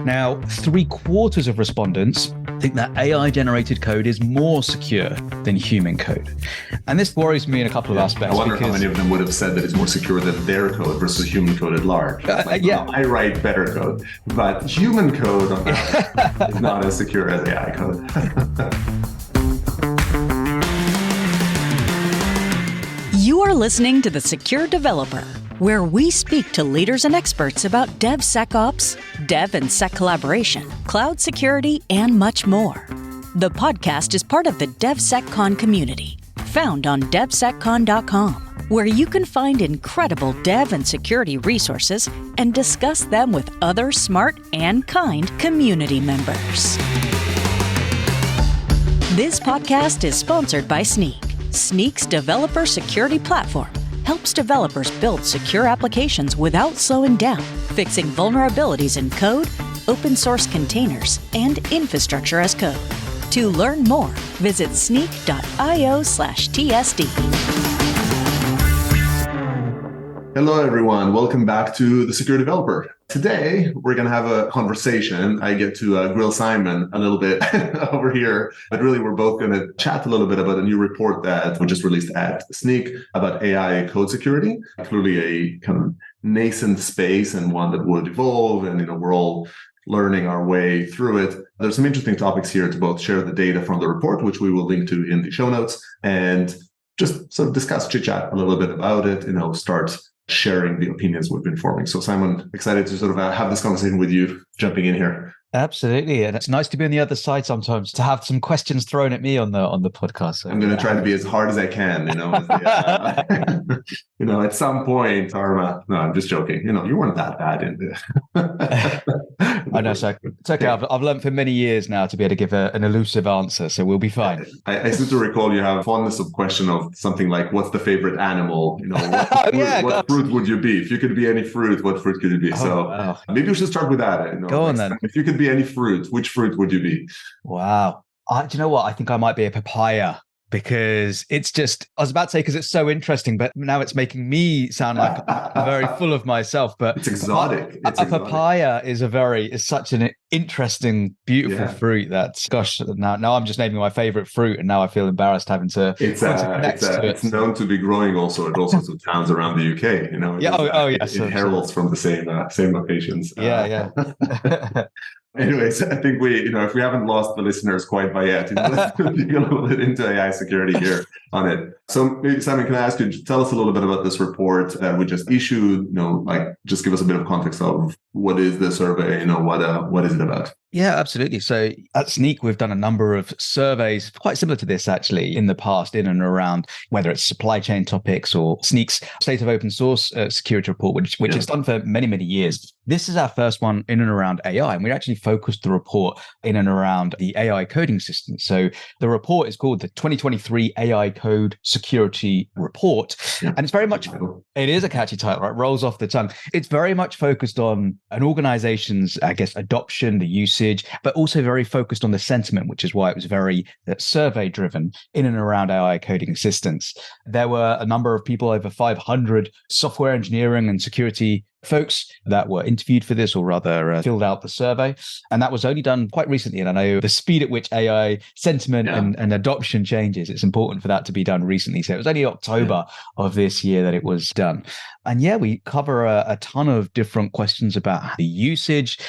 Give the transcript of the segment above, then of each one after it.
Now, 3/4 of respondents think that AI-generated code is more secure than human code. And this worries me in a couple of aspects. I wonder how many of them would have said that it's more secure than their code versus human code at large. Yeah. I write better code, but human code is not as secure as AI code. You are listening to The Secure Developer, where we speak to leaders and experts about DevSecOps, Dev and Sec collaboration, cloud security, and much more. The podcast is part of the DevSecCon community, found on DevSecCon.com, where you can find incredible dev and security resources and discuss them with other smart and kind community members. This podcast is sponsored by Snyk. Snyk's developer security platform helps developers build secure applications without slowing down, fixing vulnerabilities in code, open source containers, and infrastructure as code. To learn more, visit snyk.io/TSD. Hello, everyone. Welcome back to The Secure Developer. Today, we're going to have a conversation. I get to grill Simon a little bit over here, but really, we're both going to chat a little bit about a new report that we just released at Snyk about AI code security. Clearly a kind of nascent space and one that would evolve, and we're all learning our way through it. There's some interesting topics here to both share the data from the report, which we will link to in the show notes, and just sort of discuss, chit-chat a little bit about it, start sharing the opinions we've been forming. So Simon, excited to sort of have this conversation with you, jumping in here. Absolutely. And it's nice to be on the other side sometimes, to have some questions thrown at me on the podcast. So, I'm going to try to be as hard as I can, at some point, Arma. No, I'm just joking. You weren't that bad in this. I know, so it's okay. I've learned for many years now to be able to give an elusive answer, so we'll be fine. I seem to recall you have a fondness of question of something like, what's the favorite animal? What fruit would you be? If you could be any fruit, what fruit could you be? Maybe we should start with that. Go on then. If you could be any fruit, which fruit would you be? Wow. Do you know what? I think I might be a papaya, because it's just, I was about to say, because it's so interesting, but now it's making me sound like I'm very full of myself. But it's exotic. Papaya is such an interesting, beautiful fruit that, gosh, now I'm just naming my favorite fruit, and now I feel embarrassed having to connect to it. It's known to be growing also at all sorts of towns around the UK. It heralds from the same locations. Yeah. Anyways, I think if we haven't lost the listeners quite by yet, let's dig a little bit into AI security here on it. So maybe, Simon, can I ask you to tell us a little bit about this report that we just issued? Just give us a bit of context of what is the survey, what is it about? Yeah, absolutely. So at Snyk, we've done a number of surveys quite similar to this, actually, in the past, in and around whether it's supply chain topics or Snyk's State of Open Source Security Report, which is done for many, many years. This is our first one in and around AI, and we actually focused the report in and around the AI coding system. So the report is called the 2023 AI Code Security Report, and it's very much, it is a catchy title, right? Rolls off the tongue. It's very much focused on an organization's, adoption, the usage, but also very focused on the sentiment, which is why it was very survey driven in and around AI coding assistance. There were a number of people, over 500 software engineering and security folks that were interviewed for this, or rather filled out the survey. And that was only done quite recently. And I know the speed at which AI sentiment and adoption changes, it's important for that to be done recently. So it was only October of this year that it was done. And we cover a ton of different questions about the usage,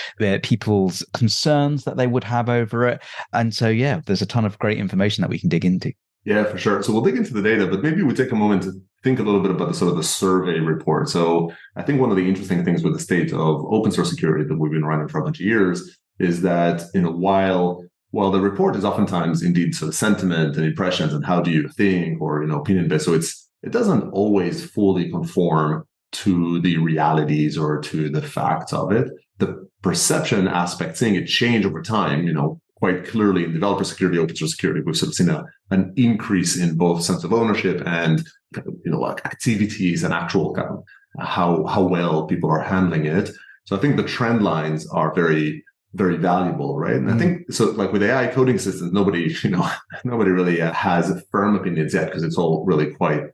people's concerns that they would have over it. And so, there's a ton of great information that we can dig into. Yeah, for sure. So we'll dig into the data, but maybe we take a moment to think a little bit about the survey report. So I think one of the interesting things with the state of open source security that we've been running for a bunch of years is that, while the report is oftentimes indeed sort of sentiment and impressions and how do you think, or, opinion based. So it doesn't always fully conform to the realities or to the facts of it. The perception aspect, seeing it change over time, quite clearly in developer security, open source security, we've sort of seen an increase in both sense of ownership and activities and actual kind of how well people are handling it. So I think the trend lines are very, very valuable, right? And I think so. Like with AI coding systems, nobody really has firm opinions yet, because it's all really quite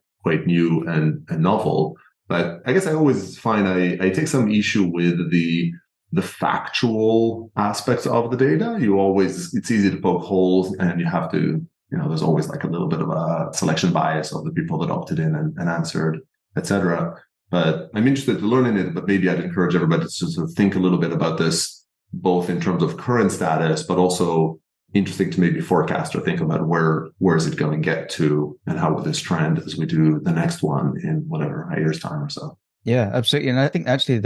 new and novel. But I guess I always find I take some issue with the the factual aspects of the data. It's easy to poke holes, and you have to, there's always like a little bit of a selection bias of the people that opted in and answered, etc. But I'm interested to learn in it, but maybe I'd encourage everybody to sort of think a little bit about this, both in terms of current status, but also interesting to maybe forecast or think about where is it going to get to, and how will this trend as we do the next one in whatever, a year's time or so. Yeah, absolutely. And I think actually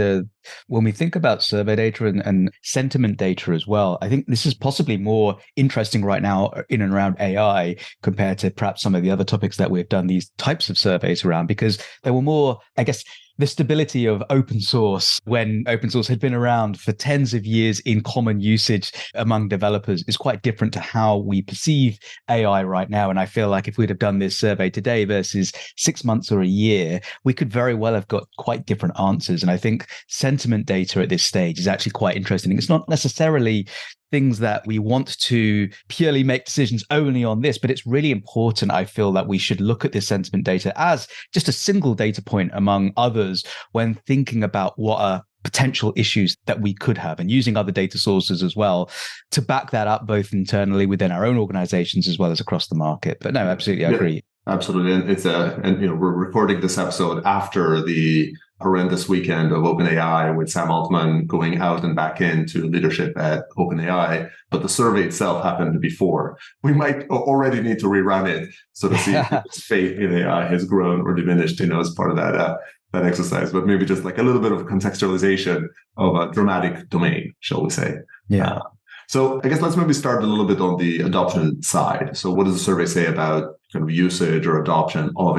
when we think about survey data and sentiment data as well, I think this is possibly more interesting right now in and around AI compared to perhaps some of the other topics that we've done these types of surveys around, because there were more, I guess, the stability of open source, when open source had been around for tens of years in common usage among developers, is quite different to how we perceive AI right now. And I feel like if we'd have done this survey today versus 6 months or a year, we could very well have got quite different answers. And I think sentiment data at this stage is actually quite interesting. It's not necessarily things that we want to purely make decisions only on this, but it's really important, I feel, that we should look at this sentiment data as just a single data point among others when thinking about what are potential issues that we could have, and using other data sources as well to back that up, both internally within our own organizations as well as across the market. But no, absolutely, I agree. Absolutely. And we're recording this episode after the horrendous weekend of OpenAI, with Sam Altman going out and back into leadership at OpenAI. But the survey itself happened before. We might already need to rerun it so to see if people's faith in AI has grown or diminished, as part of that exercise. But maybe just like a little bit of contextualization of a dramatic domain, shall we say. Yeah. So I guess let's maybe start a little bit on the adoption side. So what does the survey say about kind of usage or adoption of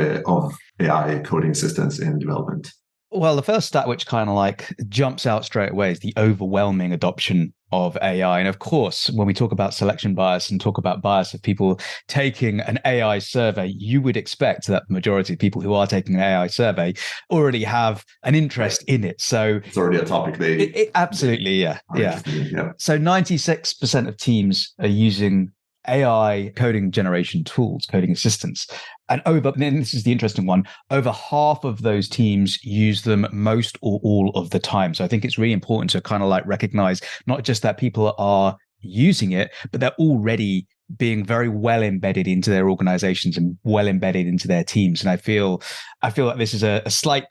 AI coding assistants in development? Well, the first stat which kind of like jumps out straight away is the overwhelming adoption of AI. And of course, when we talk about selection bias and talk about bias of people taking an AI survey, you would expect that the majority of people who are taking an AI survey already have an interest in it. So it's already a topic absolutely, yeah. So 96% of teams are using AI coding generation tools, coding assistants. And this is the interesting one, over half of those teams use them most or all of the time. So I think it's really important to kind of like recognize not just that people are using it, but they're already being very well embedded into their organizations and well embedded into their teams. And I feel like this is a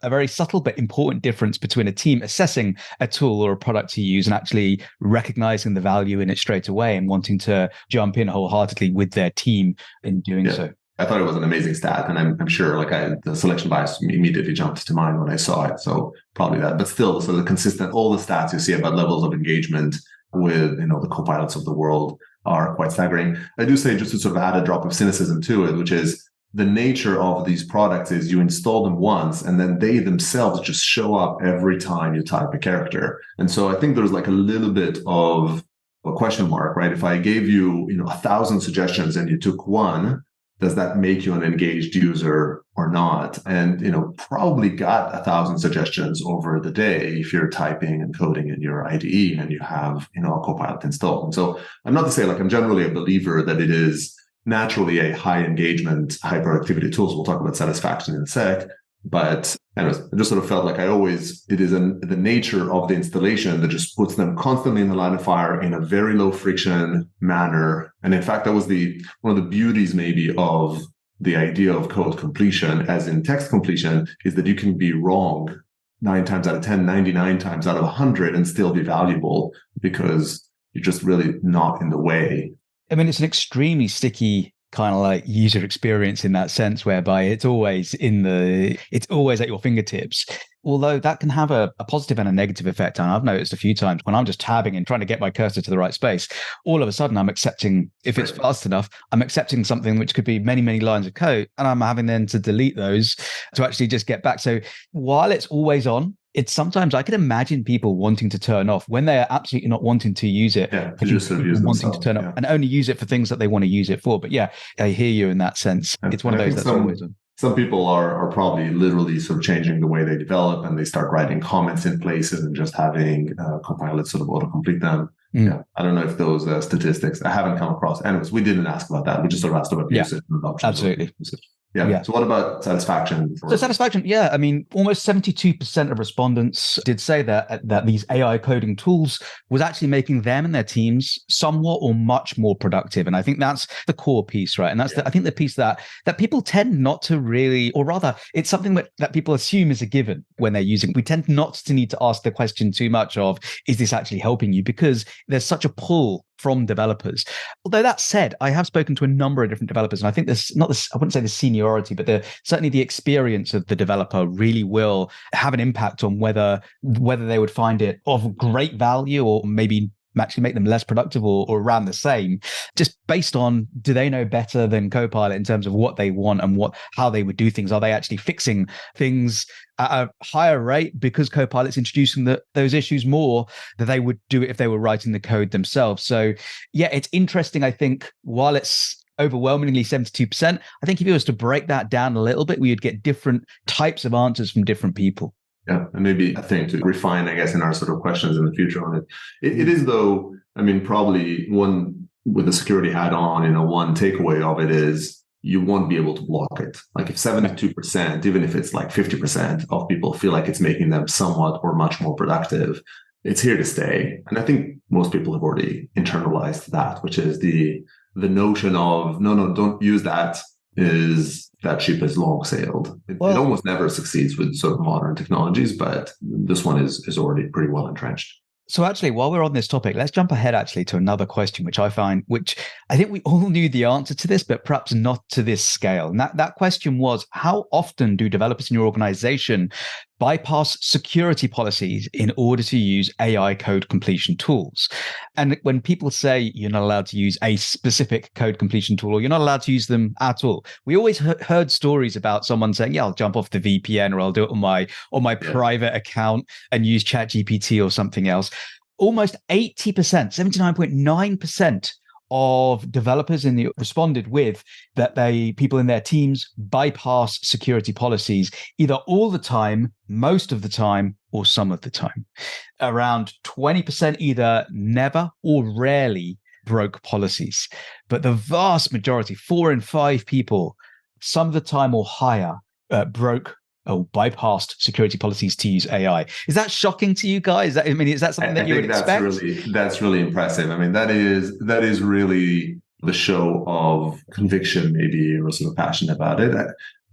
very subtle but important difference between a team assessing a tool or a product to use and actually recognizing the value in it straight away and wanting to jump in wholeheartedly with their team in doing so. I thought it was an amazing stat, and I'm sure the selection bias immediately jumped to mind when I saw it. So probably that, but still, so the consistent, all the stats you see about levels of engagement with, the co-pilots of the world are quite staggering. I do say, just to sort of add a drop of cynicism to it, which is the nature of these products is you install them once and then they themselves just show up every time you type a character. And so I think there's like a little bit of a question mark, right? If I gave you, 1,000 suggestions and you took one, does that make you an engaged user or not? And, probably got 1,000 suggestions over the day if you're typing and coding in your IDE and you have, a Copilot installed. And so I'm not to say like I'm generally a believer that it is naturally a high engagement, high productivity tool. So we'll talk about satisfaction in a sec. But anyways, I just sort of felt like it is the nature of the installation that just puts them constantly in the line of fire in a very low friction manner. And in fact, that was one of the beauties maybe of the idea of code completion, as in text completion, is that you can be wrong 9 times out of 10, 99 times out of 100 and still be valuable because you're just really not in the way. I mean, it's an extremely sticky kind of like user experience in that sense, whereby it's always at your fingertips. Although that can have a positive and a negative effect. And I've noticed a few times when I'm just tabbing and trying to get my cursor to the right space, all of a sudden I'm accepting, if it's fast enough, I'm accepting something which could be many, many lines of code. And I'm having then to delete those to actually just get back. So while it's always on, it's sometimes I can imagine people wanting to turn off when they are absolutely not wanting to use it. Yeah, just sort of use wanting to turn off and only use it for things that they want to use it for. But yeah, I hear you in that sense. It's one of those that's always on. Some people are probably literally sort of changing the way they develop, and they start writing comments in places and just having Copilot sort of autocomplete them. Yeah, I don't know if those statistics I haven't come across. Anyways, we didn't ask about that. We just sort of asked about usage and adoption. Absolutely. Yeah. Yeah. So what about satisfaction? So satisfaction, yeah. I mean, almost 72% of respondents did say that these AI coding tools was actually making them and their teams somewhat or much more productive. And I think that's the core piece, right? And that's I think the piece that people tend not to really, or rather, it's something that people assume is a given when they're using. We tend not to need to ask the question too much of, is this actually helping you? Because there's such a pull from developers. Although that said, I have spoken to a number of different developers, and I think I wouldn't say the seniority, but certainly the experience of the developer really will have an impact on whether they would find it of great value or maybe actually make them less productive or around the same, just based on, do they know better than Copilot in terms of what they want and how they would do things? Are they actually fixing things at a higher rate because Copilot's introducing those issues more than they would do it if they were writing the code themselves? So yeah, it's interesting. I think while it's overwhelmingly 72%, I think if you was to break that down a little bit, we would get different types of answers from different people. Yeah, and maybe a thing to refine, I guess, in our sort of questions in the future on it. It is, though, I mean, probably one with the security hat on, one takeaway of it is you won't be able to block it. Like if 72%, even if it's like 50% of people feel like it's making them somewhat or much more productive, it's here to stay. And I think most people have already internalized that, which is the notion of, no, don't use that, is that ship has long sailed. It almost never succeeds with sort of modern technologies, but this one is already pretty well entrenched. So actually, while we're on this topic, let's jump ahead actually to another question, which I think we all knew the answer to this, but perhaps not to this scale. And that question was, how often do developers in your organization bypass security policies in order to use AI code completion tools? And when people say you're not allowed to use a specific code completion tool or you're not allowed to use them at all, we always heard stories about someone saying, yeah, I'll jump off the VPN or I'll do it on my private account and use ChatGPT or something else. Almost 80%, 79.9% of developers responded with that people in their teams bypass security policies either all the time, most of the time, or some of the time. Around 20% either never or rarely broke policies. But the vast majority, 4 in 5 people, some of the time or higher, broke or bypassed security policies to use AI. Is that shocking to you guys? Is that something that you would expect? That's really impressive. I mean, that is really the show of conviction, maybe, or sort of passion about it.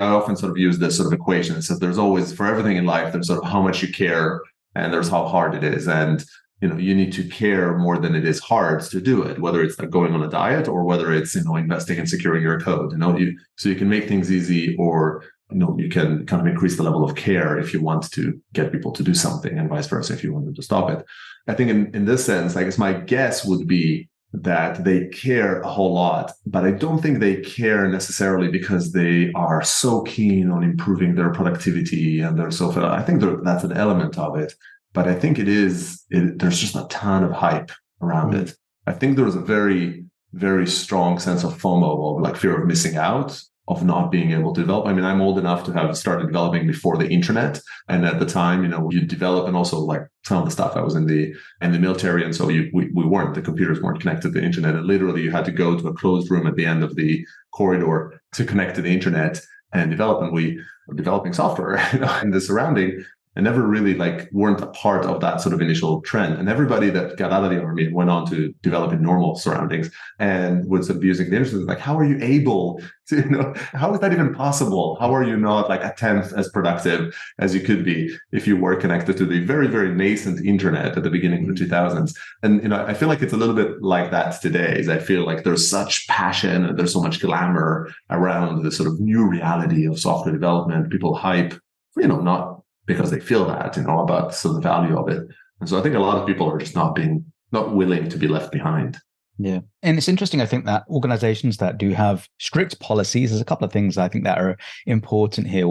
I often sort of use this sort of equation. It says there's always, for everything in life, there's sort of how much you care and there's how hard it is. And you need to care more than it is hard to do it, whether it's like going on a diet or whether it's investing in securing your code. So you can make things easy, or you can kind of increase the level of care if you want to get people to do something, and vice versa if you want them to stop it. I think in this sense, I guess my guess would be that they care a whole lot, but I don't think they care necessarily because they are so keen on improving their productivity and their I think that's an element of it, but I think there's just a ton of hype around it. I think there was a very, very strong sense of FOMO, of like fear of missing out, of not being able to develop. I mean, I'm old enough to have started developing before the internet. And at the time, you develop, and also like some of the stuff, I was in the military. And so the computers weren't connected to the internet. And literally you had to go to a closed room at the end of the corridor to connect to the internet and develop. And we were developing software in the surrounding, and never really weren't a part of that sort of initial trend. And everybody that got out of the army went on to develop in normal surroundings and was abusing the internet. Like, how are you able to, how is that even possible? How are you not like a tenth as productive as you could be if you were connected to the very, very nascent internet at the beginning of the 2000s? And, I feel like it's a little bit like that today. I feel like there's such passion and there's so much glamour around the sort of new reality of software development. People hype, not because they feel that, about sort of the value of it. And so I think a lot of people are just not willing to be left behind. Yeah. And it's interesting, I think, that organizations that do have strict policies, there's a couple of things I think that are important here.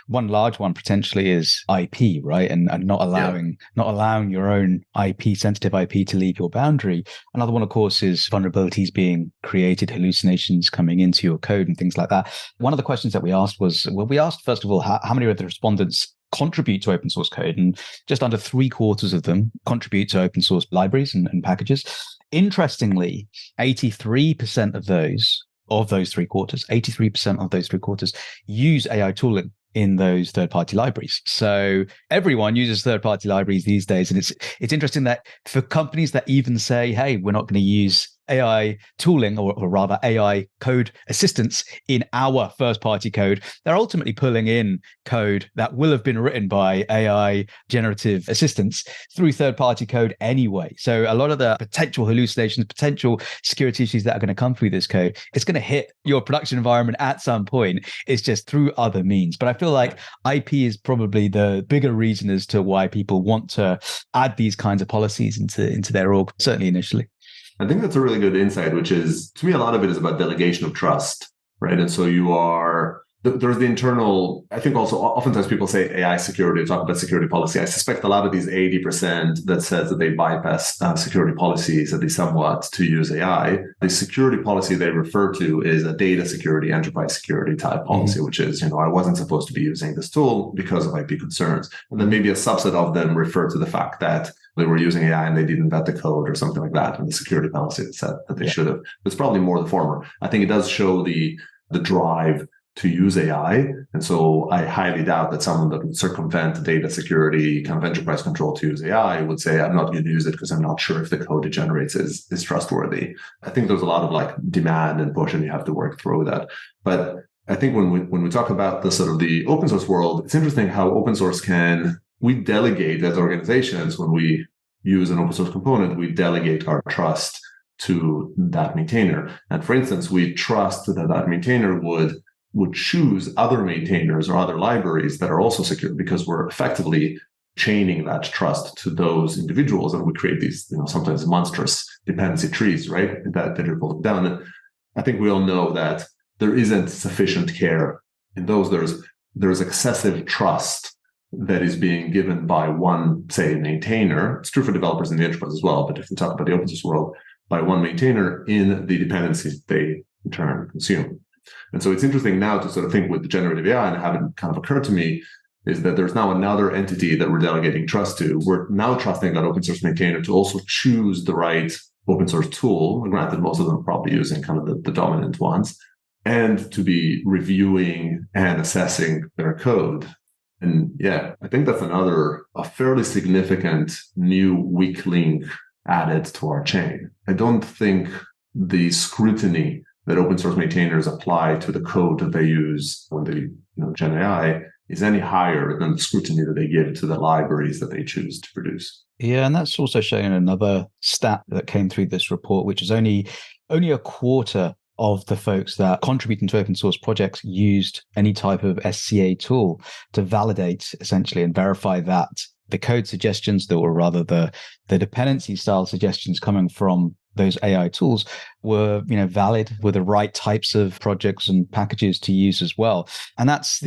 One large one potentially is IP, right? And not allowing your own IP, sensitive IP, to leave your boundary. Another one, of course, is vulnerabilities being created, hallucinations coming into your code and things like that. One of the questions that we asked was, first of all, how many of the respondents contribute to open source code? And just under 3/4 of them contribute to open source libraries and packages. Interestingly, 83% of those of those 3/4, 83% of those 3/4 use AI tooling in those third-party libraries. So everyone uses third-party libraries these days. And it's interesting that for companies that even say, hey, we're not going to use AI tooling or rather AI code assistance in our first-party code, they're ultimately pulling in code that will have been written by AI generative assistants through third-party code anyway. So a lot of the potential hallucinations, potential security issues that are going to come through this code, it's going to hit your production environment at some point. It's just through other means. But I feel like IP is probably the bigger reason as to why people want to add these kinds of policies into their org, certainly initially. I think that's a really good insight, which is, to me, a lot of it is about delegation of trust, right? And so there's the internal, I think also oftentimes people say AI security, talk about security policy. I suspect a lot of these 80% that says that they bypass security policies, at least somewhat, to use AI. The security policy they refer to is a data security, enterprise security type policy, which is, I wasn't supposed to be using this tool because of IP concerns. And then maybe a subset of them refer to the fact that they were using AI and they didn't vet the code or something like that. And the security policy said that they should have. It's probably more the former. I think it does show the drive to use AI. And so I highly doubt that someone that would circumvent data security, kind of enterprise control to use AI would say, I'm not going to use it because I'm not sure if the code it generates is trustworthy. I think there's a lot of like demand and push and you have to work through that. But I think when we talk about the sort of the open source world, it's interesting how open source we delegate as organizations. When we use an open source component, we delegate our trust to that maintainer. And for instance, we trust that maintainer would choose other maintainers or other libraries that are also secure, because we're effectively chaining that trust to those individuals. And we create these, sometimes monstrous dependency trees, right? That you're pulling down. And I think we all know that there isn't sufficient care in those. There's excessive trust that is being given by one, say, maintainer. It's true for developers in the enterprise as well. But if we talk about the open source world, by one maintainer in the dependencies they in turn consume. And so it's interesting now to sort of think with the generative AI, and have it kind of occurred to me, is that there's now another entity that we're delegating trust to. We're now trusting that open source maintainer to also choose the right open source tool. Granted, most of them are probably using kind of the dominant ones, and to be reviewing and assessing their code. And yeah, I think that's a fairly significant new weak link added to our chain. I don't think the scrutiny that open source maintainers apply to the code that they use when they, Gen AI is any higher than the scrutiny that they give to the libraries that they choose to produce. Yeah, and that's also shown in another stat that came through this report, which is only a quarter of the folks that contributing to open source projects used any type of SCA tool to validate essentially and verify that the code suggestions, or rather the dependency style suggestions coming from those AI tools were, valid, were the right types of projects and packages to use as well. And that's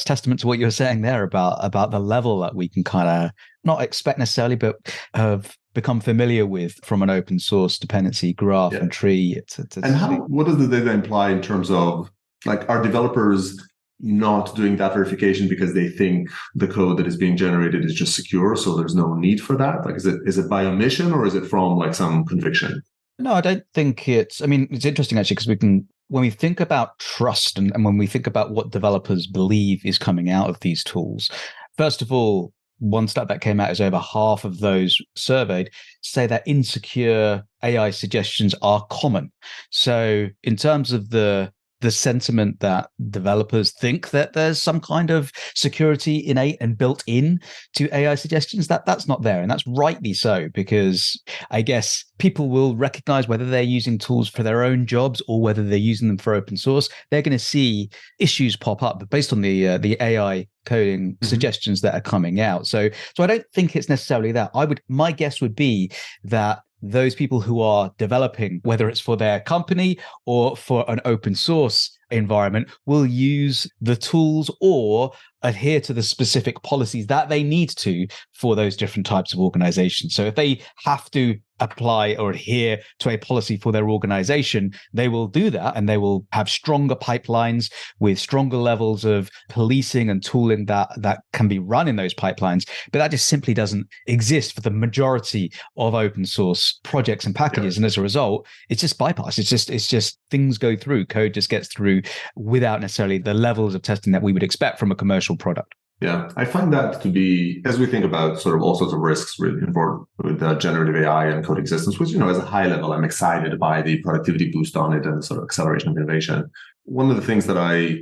testament to what you were saying there about the level that we can kind of not expect necessarily, but have become familiar with from an open source dependency graph and tree. What does the data imply in terms of, like, are developers not doing that verification because they think the code that is being generated is just secure, so there's no need for that? Like, is it by omission, or is it from like some conviction? No, I don't think it's interesting actually, because when we think about trust and when we think about what developers believe is coming out of these tools, first of all, one stat that came out is over half of those surveyed say that insecure AI suggestions are common. So in terms of the sentiment that developers think that there's some kind of security innate and built in to AI suggestions, that's not there. And that's rightly so, because I guess people will recognize whether they're using tools for their own jobs or whether they're using them for open source. They're going to see issues pop up based on the AI coding suggestions that are coming out. So I don't think it's necessarily that. My guess would be that those people who are developing, whether it's for their company or for an open source environment, will use the tools or adhere to the specific policies that they need to for those different types of organizations. So if they have to apply or adhere to a policy for their organization, they will do that, and they will have stronger pipelines with stronger levels of policing and tooling that can be run in those pipelines. But that just simply doesn't exist for the majority of open source projects and packages. And as a result, it's just bypass. It's just things go through, code just gets through without necessarily the levels of testing that we would expect from a commercial product. Yeah, I find that to be, as we think about sort of all sorts of risks really involved with generative AI and coding systems, which, as a high level, I'm excited by the productivity boost on it and sort of acceleration of innovation. One of the things that I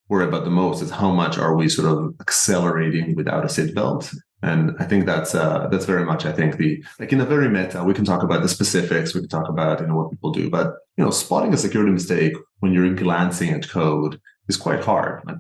worry about the most is how much are we sort of accelerating without a seatbelt? And I think that's very much, I think, in a very meta, we can talk about the specifics, we can talk about, what people do, but, spotting a security mistake when you're glancing at code is quite hard. Like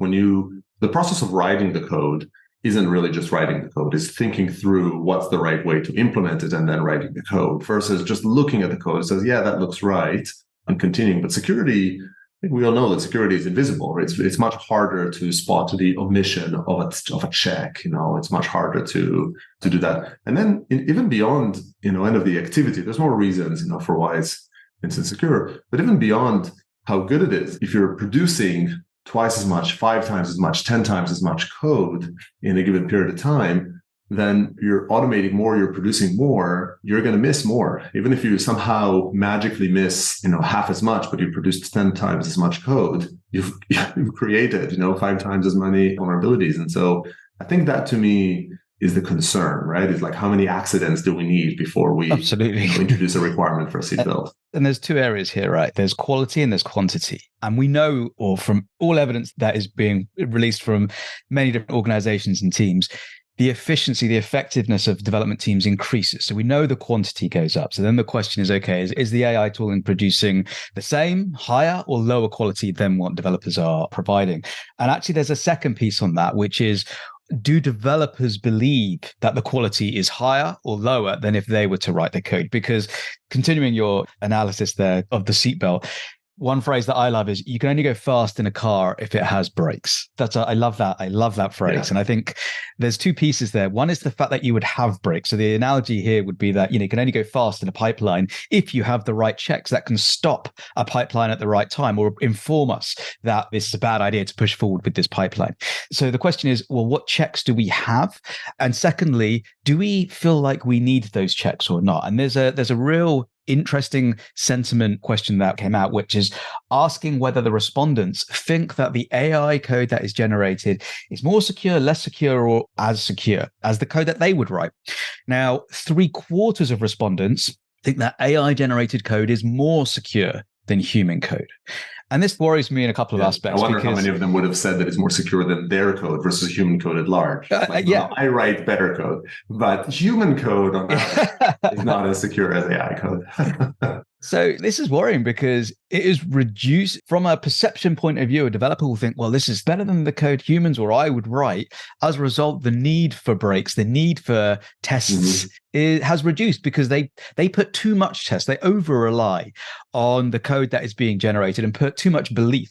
the process of writing the code isn't really just writing the code, it's thinking through what's the right way to implement it and then writing the code versus just looking at the code. It says, yeah, that looks right, and continuing. But security, I think we all know that security is invisible. Right? It's much harder to spot the omission of a check. It's much harder to do that. And then even beyond, end of the activity, there's more reasons, for why it's insecure. But even beyond how good it is, if you're producing twice as much, 5 times as much, 10 times as much code in a given period of time, then you're automating more, you're producing more, you're going to miss more. Even if you somehow magically miss, half as much, but you produced 10 times as much code, you've created, 5 times as many vulnerabilities. And so I think that to me is the concern, right? It's like, how many accidents do we need before we absolutely introduce a requirement for a seatbelt? And there's 2 areas here, right? There's quality and there's quantity. And we know, or from all evidence that is being released from many different organizations and teams, the efficiency, the effectiveness of development teams increases. So we know the quantity goes up. So then the question is, okay, is the AI tooling producing the same, higher, or lower quality than what developers are providing? And actually, there's a second piece on that, which is, do developers believe that the quality is higher or lower than if they were to write the code? Because continuing your analysis there of the seatbelt, one phrase that I love is, you can only go fast in a car if it has brakes. I love that. I love that phrase. Yeah. And I think there's 2 pieces there. One is the fact that you would have brakes. So the analogy here would be that, you can only go fast in a pipeline if you have the right checks that can stop a pipeline at the right time or inform us that this is a bad idea to push forward with this pipeline. So the question is, well, what checks do we have? And secondly, do we feel like we need those checks or not? And there's a real interesting sentiment question that came out, which is asking whether the respondents think that the AI code that is generated is more secure, less secure, or as secure as the code that they would write. Now, 3/4 of respondents think that AI generated code is more secure than human code. And this worries me in a couple of aspects. I wonder how many of them would have said that it's more secure than their code versus human code at large. I write better code, but human code on that is not as secure as AI code. So this is worrying because it is reduced from a perception point of view. A developer will think, well, this is better than the code humans or I would write. As a result, the need for breaks, the need for tests has reduced because they put too much test. They over rely on the code that is being generated and put too much belief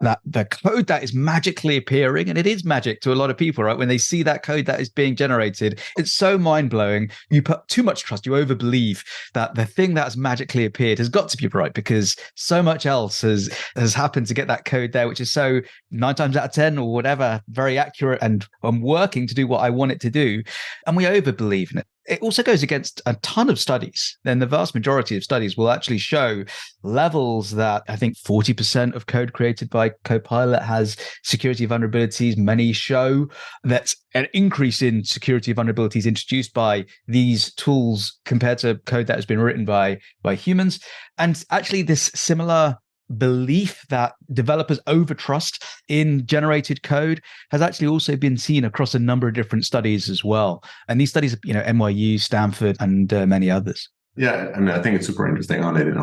that the code that is magically appearing, and it is magic to a lot of people, right? When they see that code that is being generated, it's so mind-blowing. You put too much trust. You over believe that the thing that's magically appeared has got to be right because so much else has happened to get that code there, which is so 9 times out of 10 or whatever, very accurate and working to do what I want it to do. And we over believe in it. It also goes against a ton of studies. Then the vast majority of studies will actually show levels that I think 40% of code created by Copilot has security vulnerabilities. Many show that an increase in security vulnerabilities introduced by these tools compared to code that has been written by humans. And actually this similar belief that developers overtrust in generated code has actually also been seen across a number of different studies as well. And these studies, NYU, Stanford, and many others. Yeah, I mean, I think it's super interesting on it.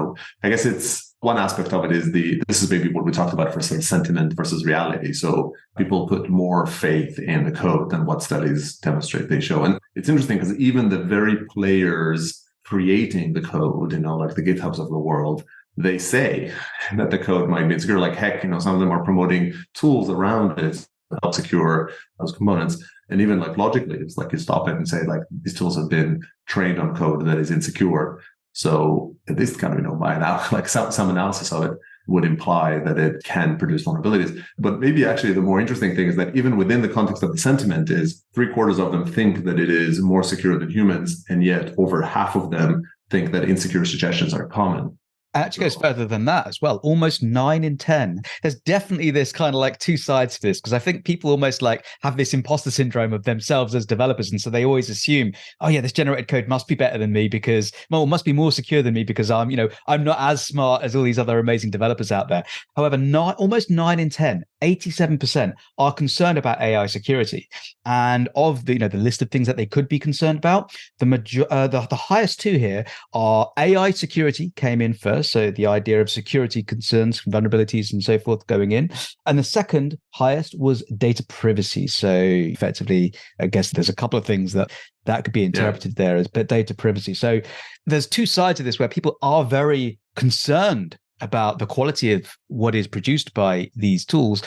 I guess it's one aspect of it is this is maybe what we talked about for sort of sentiment versus reality. So people put more faith in the code than what studies demonstrate they show. And it's interesting because even the very players creating the code, like the GitHubs of the world, they say that the code might be insecure. Like, heck, some of them are promoting tools around it to help secure those components. And even like logically, it's like you stop it and say, like, these tools have been trained on code that is insecure. So at least kind of, by like some analysis of it would imply that it can produce vulnerabilities. But maybe actually the more interesting thing is that even within the context of the sentiment is 3/4 of them think that it is more secure than humans. And yet over half of them think that insecure suggestions are common. It actually goes further than that as well. Almost 9 in 10. There's definitely this kind of like two sides to this, because I think people almost like have this imposter syndrome of themselves as developers. And so they always assume, oh yeah, this generated code must be better than me because, well, must be more secure than me because I'm not as smart as all these other amazing developers out there. However, almost 9 in 10, 87% are concerned about AI security. And of the list of things that they could be concerned about, the highest two here are AI security came in first. So the idea of security concerns, vulnerabilities, and so forth going in. And the second highest was data privacy. So effectively, I guess there's a couple of things that could be interpreted there as data privacy. So there's two sides of this where people are very concerned about the quality of what is produced by these tools,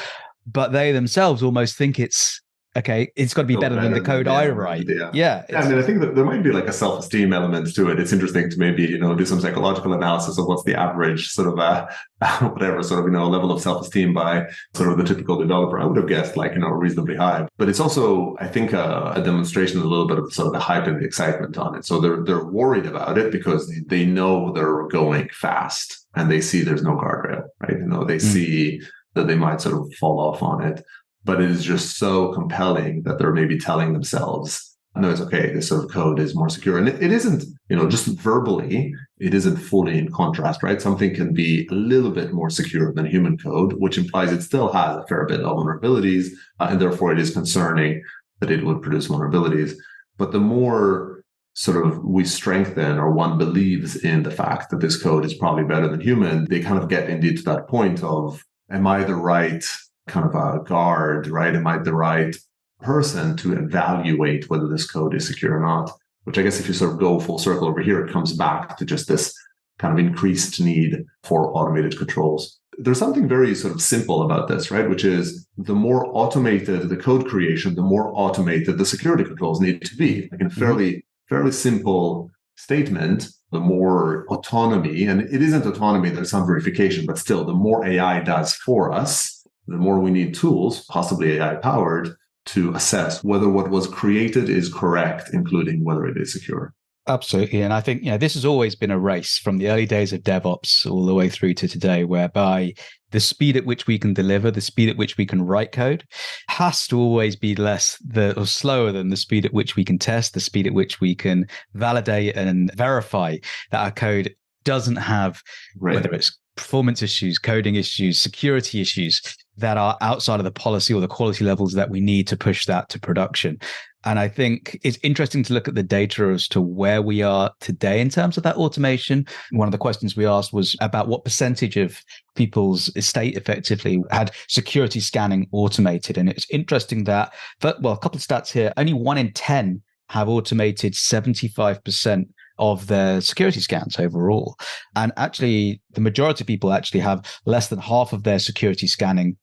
but they themselves almost think it's got to be better than the code I write. Yeah. I mean, I think that there might be like a self-esteem element to it. It's interesting to maybe, do some psychological analysis of what's the average sort of level of self-esteem by sort of the typical developer. I would have guessed reasonably high, but it's also, I think, a demonstration of a little bit of sort of the hype and the excitement on it. So they're worried about it because they know they're going fast and they see there's no guardrail, right? They see that they might sort of fall off on it. But it is just so compelling that they're maybe telling themselves, no, it's okay, this sort of code is more secure. And it isn't, just verbally, it isn't fully in contrast, right? Something can be a little bit more secure than human code, which implies it still has a fair bit of vulnerabilities, and therefore it is concerning that it would produce vulnerabilities. But the more sort of we strengthen or one believes in the fact that this code is probably better than human, they kind of get indeed to that point of, am I the right kind of a guard, right? Am I the right person to evaluate whether this code is secure or not? Which I guess if you sort of go full circle over here, it comes back to just this kind of increased need for automated controls. There's something very sort of simple about this, right? Which is the more automated the code creation, the more automated the security controls need to be. Like in fairly simple statement, the more autonomy, and it isn't autonomy, there's some verification, but still the more AI does for us, the more we need tools, possibly AI powered, to assess whether what was created is correct, including whether it is secure. Absolutely. And I think, this has always been a race from the early days of DevOps all the way through to today, whereby the speed at which we can deliver, the speed at which we can write code has to always be slower than the speed at which we can test, the speed at which we can validate and verify that our code doesn't have, whether it's performance issues, coding issues, security issues that are outside of the policy or the quality levels that we need to push that to production. And I think it's interesting to look at the data as to where we are today in terms of that automation. One of the questions we asked was about what percentage of people's estate effectively had security scanning automated. And it's interesting that, a couple of stats here, only 1 in 10 have automated 75% of their security scans overall. And actually, the majority of people actually have less than half of their security scanning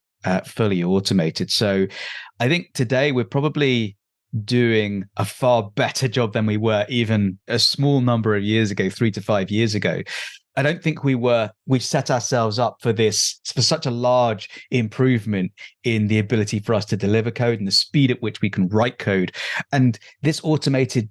fully automated. So I think today we're probably doing a far better job than we were even a small number of years ago, 3 to 5 years ago. I don't think we've set ourselves up for such a large improvement in the ability for us to deliver code and the speed at which we can write code. And this auto-generated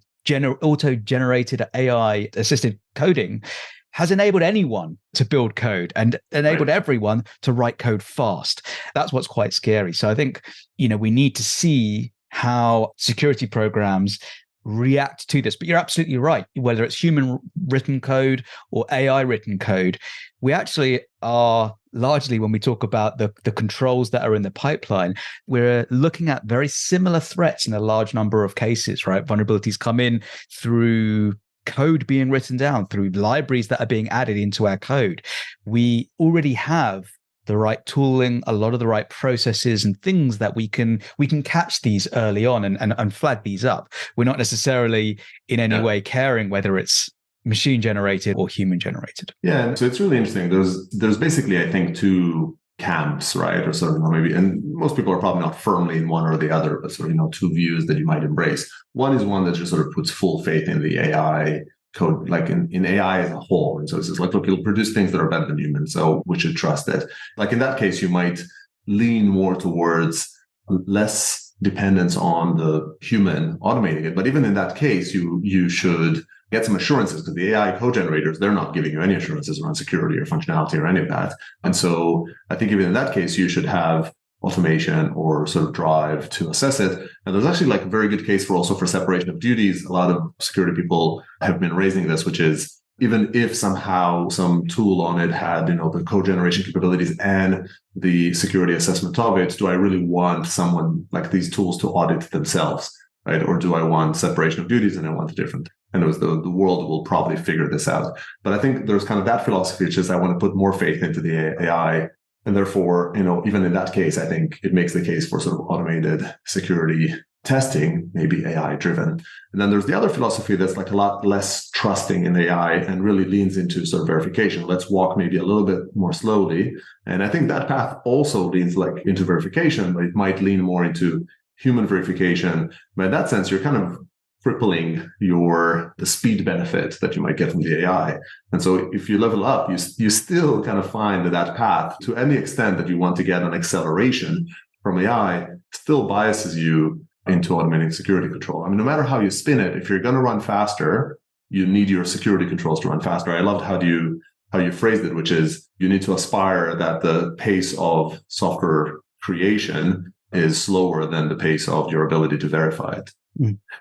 AI-assisted coding has enabled anyone to build code and enabled everyone to write code fast. That's what's quite scary. So I think, we need to see how security programs react to this. But you're absolutely right. Whether it's human written code or AI written code, we actually are largely, when we talk about the controls that are in the pipeline, we're looking at very similar threats in a large number of cases, right? Vulnerabilities come in through code being written down, through libraries that are being added into our code. We already have the right tooling, a lot of the right processes and things that we can catch these early on and flag these up. We're not necessarily in any way caring whether it's machine generated or human generated. Yeah, so it's really interesting. There's basically, I think, two camps, right? Or sort of maybe, and most people are probably not firmly in one or the other, but sort of, two views that you might embrace. One is one that just sort of puts full faith in the AI code, like in AI as a whole. And so it's just like, look, it'll produce things that are better than humans, so we should trust it. Like in that case, you might lean more towards less dependence on the human automating it. But even in that case, you should get some assurances, because the AI code generators, they're not giving you any assurances around security or functionality or any of that. And so I think even in that case, you should have automation or sort of drive to assess it. And there's actually like a very good case for separation of duties. A lot of security people have been raising this, which is even if somehow some tool on it had, the code generation capabilities and the security assessment of it, do I really want someone like these tools to audit themselves, right? Or do I want separation of duties and I want a different? And it was the world will probably figure this out. But I think there's kind of that philosophy, which is I want to put more faith into the AI. And therefore, even in that case, I think it makes the case for sort of automated security testing, maybe AI driven. And then there's the other philosophy that's like a lot less trusting in AI and really leans into sort of verification. Let's walk maybe a little bit more slowly. And I think that path also leans like into verification, but it might lean more into human verification. But in that sense, you're kind of crippling the speed benefit that you might get from the AI. And so if you level up, you still kind of find that path, to any extent that you want to get an acceleration from AI, still biases you into automating security control. I mean, no matter how you spin it, if you're going to run faster, you need your security controls to run faster. I loved how you phrased it, which is you need to aspire that the pace of software creation is slower than the pace of your ability to verify it.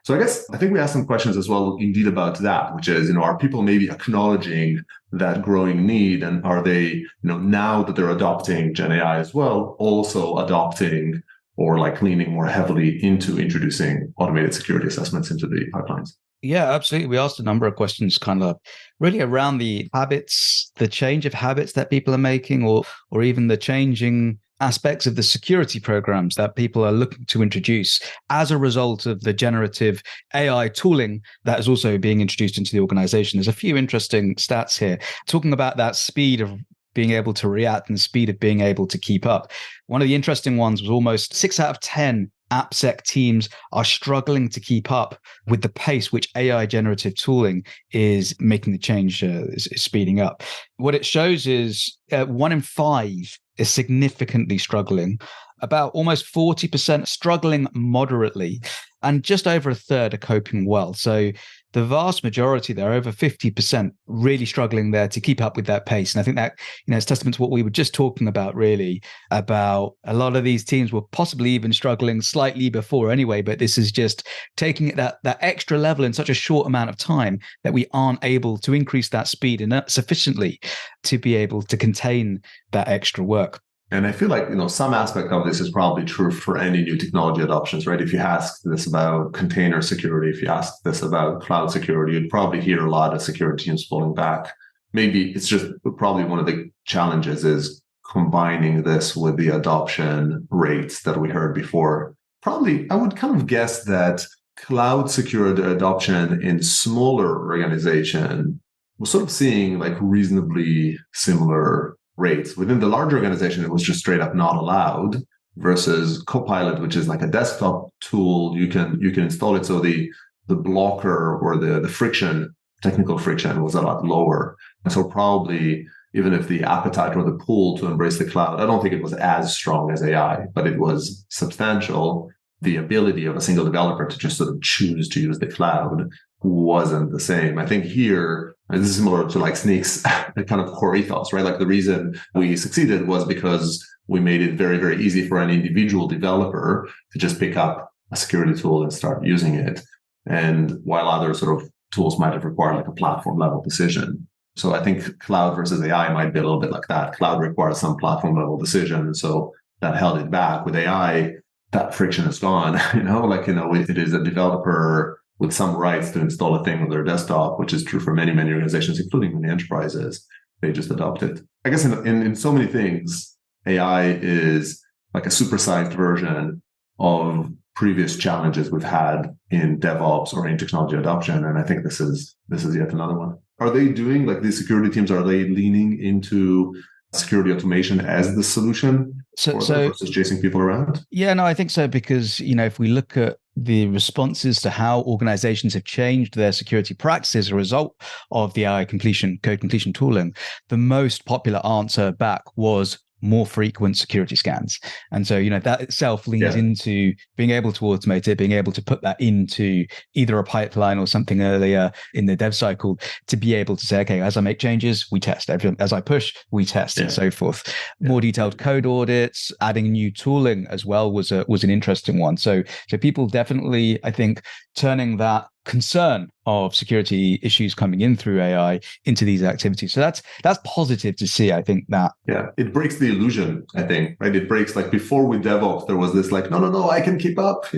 So I think we asked some questions as well, indeed, about that, which is, are people maybe acknowledging that growing need, and are they, now that they're adopting Gen AI as well, also adopting or like leaning more heavily into introducing automated security assessments into the pipelines? Yeah, absolutely. We asked a number of questions kind of really around the habits, the change of habits that people are making, or even the changing aspects of the security programs that people are looking to introduce as a result of the generative AI tooling that is also being introduced into the organization. There's a few interesting stats here talking about that speed of being able to react and the speed of being able to keep up. One of the interesting ones was almost 6 out of 10 AppSec teams are struggling to keep up with the pace which AI generative tooling is making the change, is speeding up. What it shows is 1 in 5 is significantly struggling, about almost 40% struggling moderately, and just over a third are coping well. So the vast majority there, over 50%, really struggling there to keep up with that pace. And I think that, it's testament to what we were just talking about, really, about a lot of these teams were possibly even struggling slightly before anyway, but this is just taking it that extra level in such a short amount of time that we aren't able to increase that speed enough sufficiently to be able to contain that extra work. And I feel like, some aspect of this is probably true for any new technology adoptions, right? If you ask this about container security, if you ask this about cloud security, you'd probably hear a lot of security teams pulling back. Maybe it's just probably one of the challenges is combining this with the adoption rates that we heard before. Probably, I would kind of guess that cloud security adoption in smaller organization, we're sort of seeing like reasonably similar rates. Within the larger organization, it was just straight up not allowed, versus Copilot, which is like a desktop tool. You can install it. So the blocker or the friction, technical friction, was a lot lower. And so probably, even if the appetite or the pull to embrace the cloud, I don't think it was as strong as AI, but it was substantial. The ability of a single developer to just sort of choose to use the cloud wasn't the same. I think here, and this is similar to like Snyk's kind of core ethos, right? Like the reason we succeeded was because we made it very, very easy for an individual developer to just pick up a security tool and start using it. And while other sort of tools might have required like a platform level decision. So I think cloud versus AI might be a little bit like that. Cloud requires some platform level decision. And so that held it back. With AI, that friction is gone. It is a developer with some rights to install a thing on their desktop, which is true for many, many organizations, including many enterprises. They just adopt it. I guess in so many things, AI is like a supersized version of previous challenges we've had in DevOps or in technology adoption. And I think this is yet another one. Are they doing, like these security teams, are they leaning into security automation as the solution versus chasing people around? Yeah, no, I think so, because, if we look at the responses to how organizations have changed their security practices as a result of the AI code completion tooling, the most popular answer back was more frequent security scans. And so, that itself leans into being able to automate it, being able to put that into either a pipeline or something earlier in the dev cycle to be able to say, okay, as I make changes, we test. As I push, we test, and so forth. More detailed code audits, adding new tooling as well was an interesting one. So people definitely, I think, turning that concern of security issues coming in through AI into these activities. So that's positive to see. I think that it breaks the illusion. I think, right? It breaks, like, before with DevOps, there was this like, no, I can keep up. I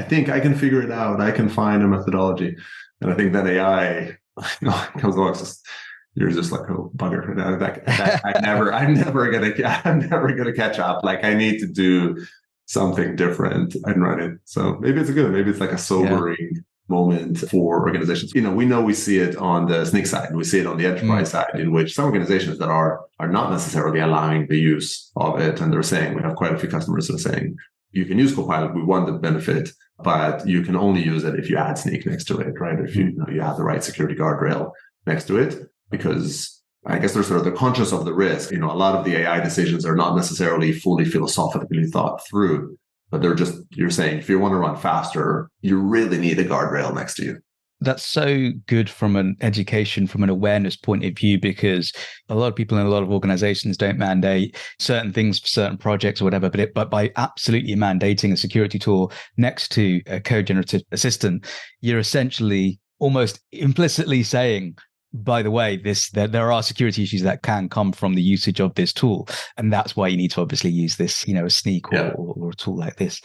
think I can figure it out. I can find a methodology, and I think that AI comes along. You're just like, oh, bugger. I'm never gonna catch up. Like, I need to do something different and run it. So maybe it's maybe it's like a sobering moment for organizations. We see it on the Snyk side. We see it on the enterprise side, in which some organizations that are not necessarily allowing the use of it. And they're saying, we have quite a few customers that are saying, you can use Copilot, we want the benefit, but you can only use it if you add Snyk next to it, right? If you have the right security guardrail next to it, because I guess they're sort of conscious of the risk. A lot of the AI decisions are not necessarily fully philosophically thought through, but you're saying, if you want to run faster, you really need a guardrail next to you. That's so good from an education, from an awareness point of view, because a lot of people in a lot of organizations don't mandate certain things for certain projects or whatever, but by absolutely mandating a security tool next to a code generative assistant, you're essentially almost implicitly saying, by the way, there are security issues that can come from the usage of this tool. And that's why you need to obviously use this, a Snyk or a tool like this.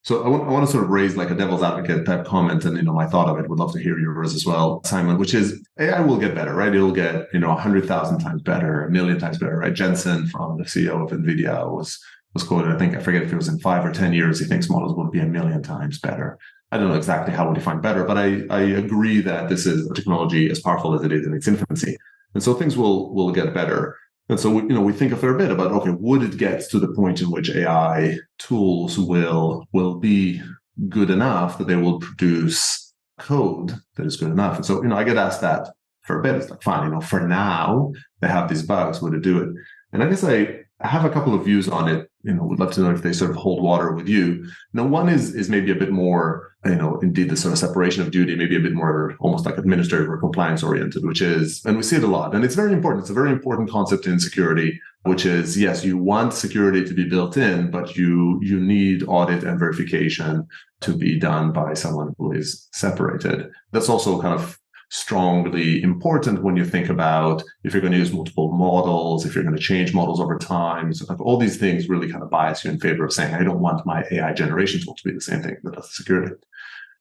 So I want to sort of raise like a devil's advocate type comment, and my thought of it. Would love to hear yours as well, Simon. Which is, AI will get better, right? It'll get 100,000 times better, 1 million times better, right? Jensen, from the CEO of NVIDIA, was quoted. I forget if it was in 5 or 10 years. He thinks models will be 1 million times better. I don't know exactly how we define better, but I agree that this is a technology as powerful as it is in its infancy, and so things will get better. And so we think a fair bit about, okay, would it get to the point in which AI tools will be good enough that they will produce code that is good enough? And so I get asked that for a bit. It's like, fine, for now they have these bugs, would it do it? And I guess I have a couple of views on it. Would love to know if they sort of hold water with you. One is maybe a bit more, indeed the sort of separation of duty, maybe a bit more almost like administrative or compliance oriented, which is, and we see it a lot, and it's very important. It's a very important concept in security, which is, yes, you want security to be built in, but you need audit and verification to be done by someone who is separated. That's also kind of strongly important when you think about if you're going to use multiple models, if you're going to change models over time. So all these things really kind of bias you in favor of saying, I don't want my AI generation tool to be the same thing that does security.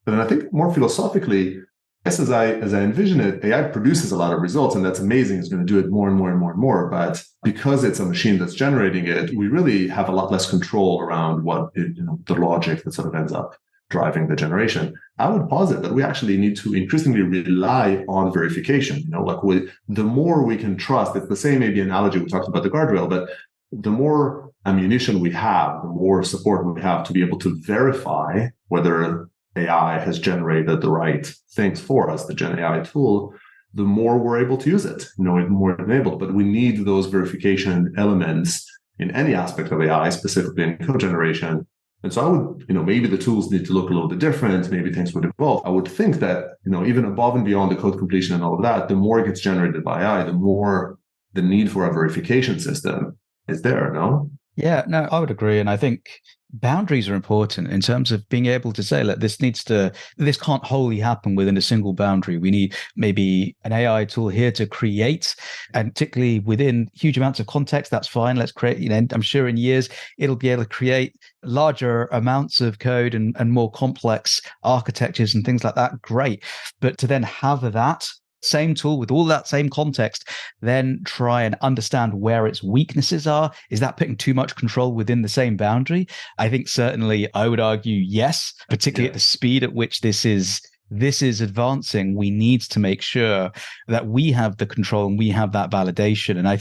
But then I think more philosophically, as I envision it, AI produces a lot of results, and that's amazing. It's going to do it more and more and more and more. But because it's a machine that's generating it, we really have a lot less control around the logic that sort of ends up driving the generation. I would posit that we actually need to increasingly rely on verification. The more we can trust, it's the same maybe analogy we talked about the guardrail, but the more ammunition we have, the more support we have to be able to verify whether AI has generated the right things for us, the Gen AI tool, the more we're able to use it, more enabled. But we need those verification elements in any aspect of AI, specifically in code generation. And so I would, maybe the tools need to look a little bit different. Maybe things would evolve. I would think that, even above and beyond the code completion and all of that, the more it gets generated by AI, the more the need for a verification system is there, no? Yeah, no, I would agree. And I think boundaries are important in terms of being able to say, look, this can't wholly happen within a single boundary. We need maybe an AI tool here to create, and particularly within huge amounts of context, that's fine. Let's create, I'm sure in years, it'll be able to create larger amounts of code and more complex architectures and things like that. Great. But to then have that same tool with all that same context, then try and understand where its weaknesses are. Is that putting too much control within the same boundary? I think certainly I would argue yes, particularly at the speed at which this is this is advancing, we need to make sure that we have the control and we have that validation. And I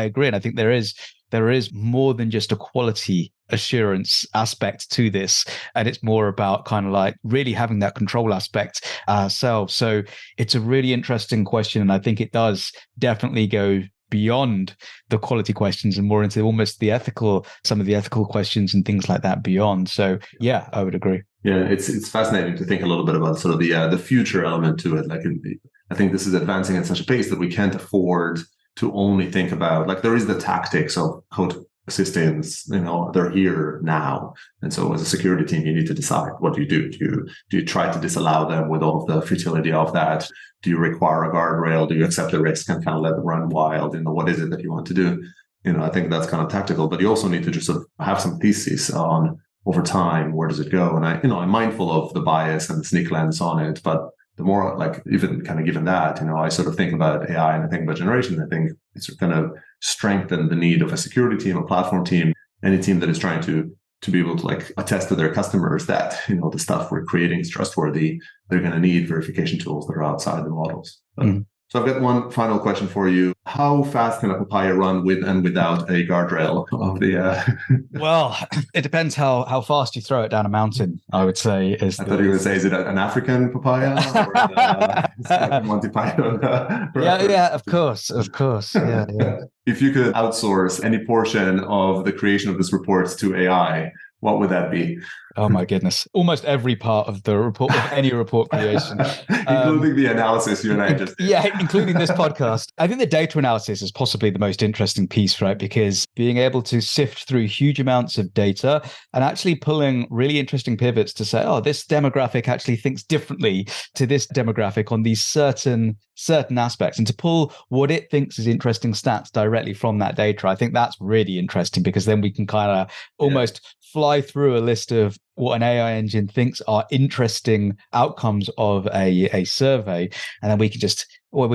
agree. And I think there is more than just a quality assurance aspect to this. And it's more about kind of like really having that control aspect ourselves. So it's a really interesting question. And I think it does definitely go beyond the quality questions and more into almost some of the ethical questions and things like that beyond. So yeah, I would agree. Yeah, it's fascinating to think a little bit about sort of the future element to it. Like, I think this is advancing at such a pace that we can't afford to only think about, like, there is the tactics of code assistants, they're here now. And so as a security team, you need to decide, what do you do? Do you try to disallow them with all of the futility of that? Do you require a guardrail? Do you accept the risk and kind of let them run wild? What is it that you want to do? I think that's kind of tactical, but you also need to just sort of have some thesis on over time, where does it go? And I'm mindful of the bias and the Snyk lens on it, but the more, like, even kind of given that, I sort of think about AI and I think about generation. I think it's going to strengthen the need of a security team, a platform team, any team that is trying to be able to, like, attest to their customers that, the stuff we're creating is trustworthy. They're going to need verification tools that are outside the models. So I've got one final question for you. How fast can a papaya run with and without a guardrail of the... Well, it depends how fast you throw it down a mountain, I would say. I thought you were going to say, is it an African papaya? Or like Monty Python? Yeah, of course. Yeah. If you could outsource any portion of the creation of this report to AI, what would that be? Oh my goodness. Almost every part of the report, of any report creation. Including the analysis you and I just did. Yeah, including this podcast. I think the data analysis is possibly the most interesting piece, right? Because being able to sift through huge amounts of data and actually pulling really interesting pivots to say, oh, this demographic actually thinks differently to this demographic on these certain aspects, and to pull what it thinks is interesting stats directly from that data. I think that's really interesting, because then we can kind of almost fly through a list of what an AI engine thinks are interesting outcomes of a survey, and then we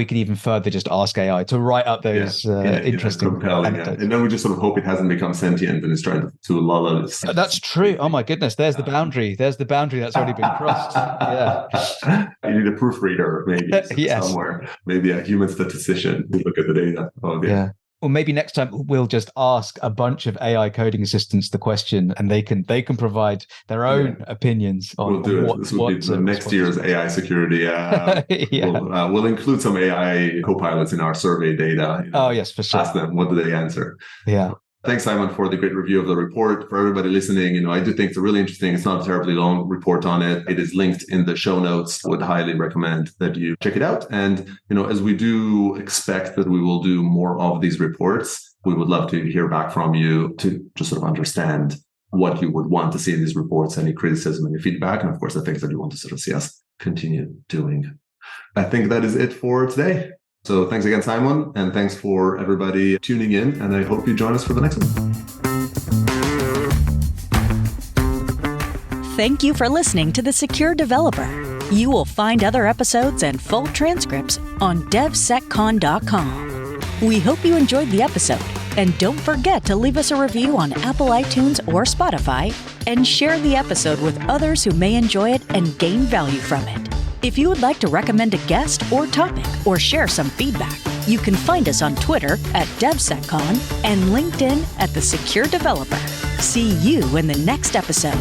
can even further just ask AI to write up those interesting compelling, and then we just sort of hope it hasn't become sentient and is trying to lull us. That's true. Oh my goodness, there's the boundary that's already been crossed. Yeah. You need a proofreader, maybe. Yes. Somewhere, maybe a human statistician to look at the data. Yeah. Or maybe next time we'll just ask a bunch of AI coding assistants the question, and they can provide their own opinions on We'll do it. This will be the next year's AI security. We'll include some AI co-pilots in our survey data. Oh, yes, for sure. Ask them, what do they answer? Yeah. Thanks, Simon, for the great review of the report. For everybody listening, I do think it's a really interesting, it's not a terribly long report on it. It is linked in the show notes. Would highly recommend that you check it out. And, as we do expect that we will do more of these reports, we would love to hear back from you to just sort of understand what you would want to see in these reports, any criticism, any feedback, and of course, the things that you want to sort of see us continue doing. I think that is it for today. So thanks again, Simon, and thanks for everybody tuning in, and I hope you join us for the next one. Thank you for listening to The Secure Developer. You will find other episodes and full transcripts on devseccon.com. We hope you enjoyed the episode, and don't forget to leave us a review on Apple iTunes or Spotify, and share the episode with others who may enjoy it and gain value from it. If you would like to recommend a guest or topic, or share some feedback, you can find us on Twitter at DevSecCon and LinkedIn at The Secure Developer. See you in the next episode.